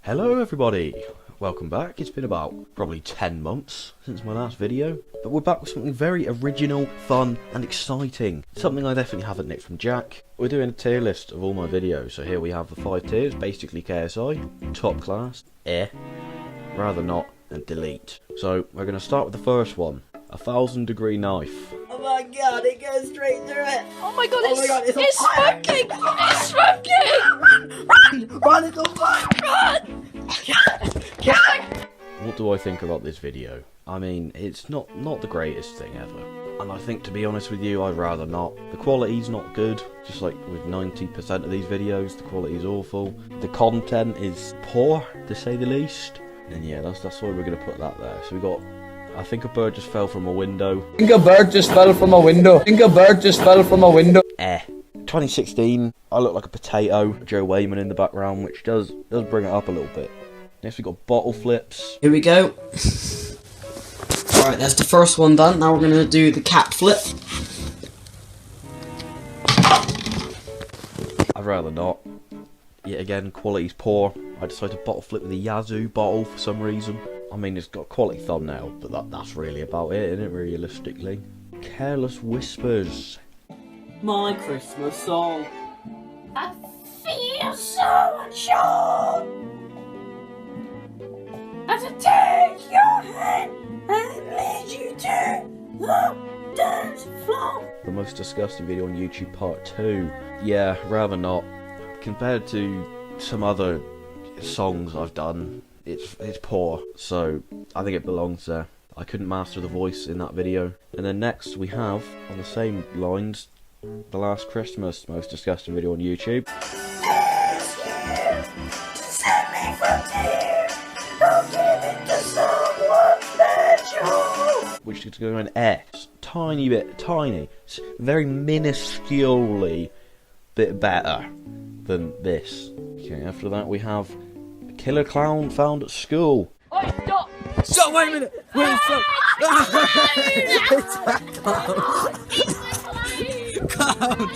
Hello everybody, welcome back. It's been about probably 10 months since my last video, but we're back with something very original, fun and exciting. Something I definitely haven't nicked from Jack. We're doing a tier list of all my videos, so here we have the 5 tiers, basically KSI, top class, rather not, and delete. So we're going to start with the first one, 1000-degree knife. Oh my god, it goes straight through it! Oh my god, it's smoking! It's smoking! Run, it's on fire! Run! What do I think about this video? I mean, it's not the greatest thing ever. And I think, to be honest with you, I'd rather not. The quality's not good, just like with 90% of these videos, the quality's awful. The content is poor, to say the least. And yeah, that's why we're going to put that there. So we got, I think a bird just fell from a window. I think a bird just fell from a window. I think a bird just fell from a window. 2016, I look like a potato. Joe Wayman in the background, which does bring it up a little bit. Next we got bottle flips. Here we go. Alright, that's the first one done. Now we're going to do the cat flip. I'd rather not. Yet again, quality's poor. I decided to bottle flip with a Yazoo bottle for some reason. I mean, it's got a quality thumbnail, but that's really about it, isn't it, realistically? Careless Whispers. My Christmas song. I feel so unsure. As I take your hand and lead you to the dance floor. The most disgusting video on YouTube part 2. Yeah, rather not. Compared to some other songs I've done, it's poor, so I think it belongs there. I couldn't master the voice in that video. And then next we have, on the same lines, The Last Christmas, most disgusting video on YouTube. Which is going to an S. Tiny bit, tiny. It's very minusculely bit better than this. Okay, after that we have a killer clown found at school. Oi, stop! Stop, wait a minute! Wait, stop! Clown!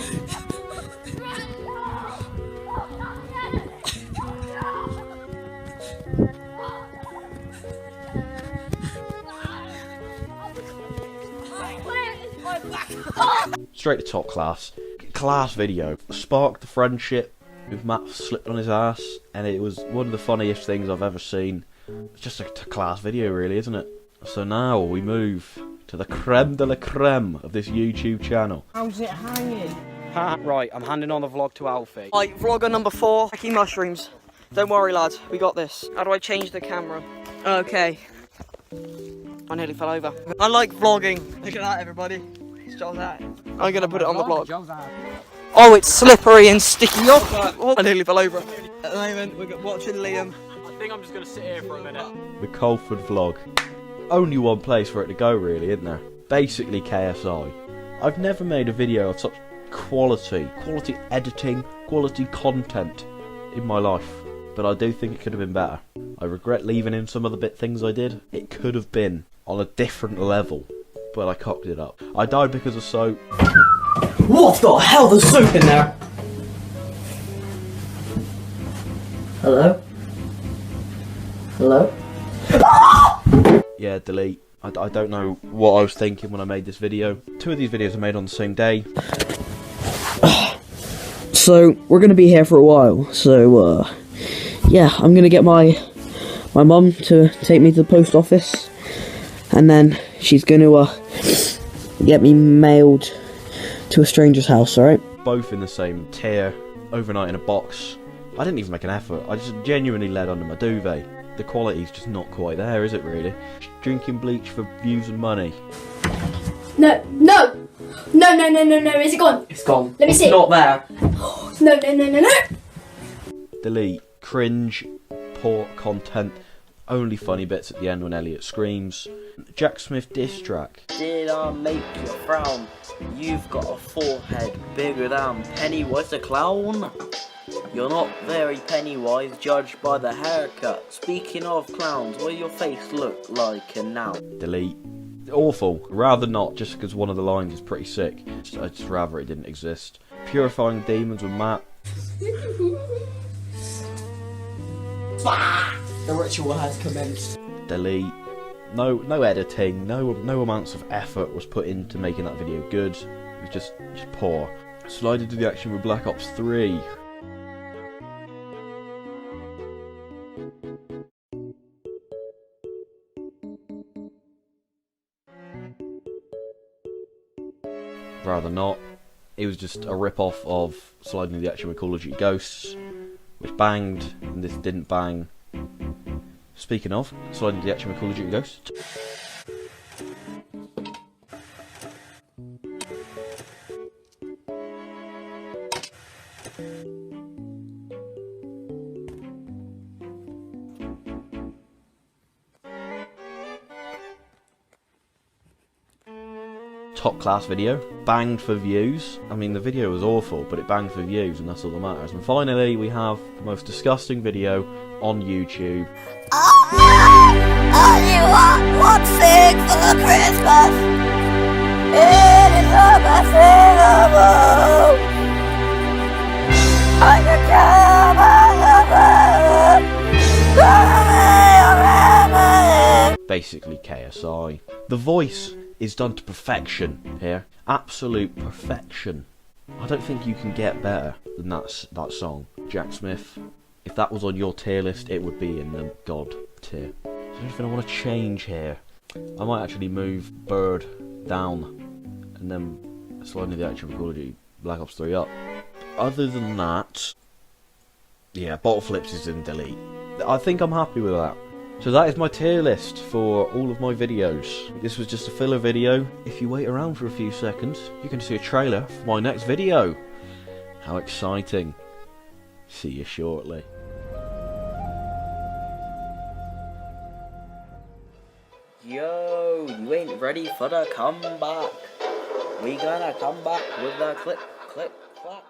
Straight to top class. Class video. Sparked the friendship with Matt slipped on his ass, and it was one of the funniest things I've ever seen. It's just a class video, really, isn't it? So now we move to the creme de la creme of this YouTube channel. How's it hanging? Right, I'm handing on the vlog to Alfie. Right, vlogger number 4, Wacky Mushrooms. Don't worry, lads, we got this. How do I change the camera? Okay. I nearly fell over. I like vlogging. Look at that, everybody. It's Joel's hat. I'm gonna put it on the vlog. Oh, it's slippery and sticky. Oh, I nearly fell over. At the moment, we're watching Liam. I think I'm just going to sit here for a minute. The Colford vlog. Only one place for it to go, really, isn't there? Basically KSI. I've never made a video of such quality editing, quality content in my life. But I do think it could have been better. I regret leaving in some of the things I did. It could have been on a different level, but I cocked it up. I died because of soap. What the hell? There's soap in there. Hello? Hello? Yeah, delete. I don't know what I was thinking when I made this video. 2 of these videos are made on the same day. So, we're gonna be here for a while, so, yeah, I'm gonna get my mum to take me to the post office, and then she's gonna, get me mailed to a stranger's house, alright? Both in the same tier, overnight in a box. I didn't even make an effort, I just genuinely laid under my duvet. The quality's just not quite there, is it really? Just drinking bleach for views and money. No, is it gone? It's gone. Let me see. It's not there. No. Delete. Cringe. Poor content. Only funny bits at the end when Elliot screams. Jack Smith diss track. Did I make you frown? You've got a forehead bigger than Pennywise the Clown. You're not very Pennywise, judged by the haircut. Speaking of clowns, what does your face look like and now? Delete. Awful. Rather not, just because one of the lines is pretty sick. I'd just rather it didn't exist. Purifying Demons with Matt. The ritual has commenced. Delete. No editing, no amounts of effort was put into making that video good. It was just poor. Slide into the action with Black Ops 3. Rather not. It was just a rip-off of Sliding into the Action with Call of Duty Ghosts, which banged, and this didn't bang. Speaking of, Sliding into the Action with Call of Duty Ghosts. Top class video, banged for views. I mean, the video was awful, but it banged for views, and that's all that matters. And finally, we have the most disgusting video on YouTube. All you want one thing for Christmas. It is unbelievable. I can come Basically KSI. The voice is done to perfection here. Absolute perfection. I don't think you can get better than that song. Jack Smith, if that was on your tier list, it would be in the God tier. Is there anything I want to change here? I might actually move Bird down and then slide into the action of Call of Duty Black Ops 3 up. Other than that, yeah, bottle flips is in delete. I think I'm happy with that. So that is my tier list for all of my videos. This was just a filler video. If you wait around for a few seconds, you can see a trailer for my next video. How exciting. See you shortly. Yo, you ain't ready for the comeback. We gonna come back with the click, click, clack.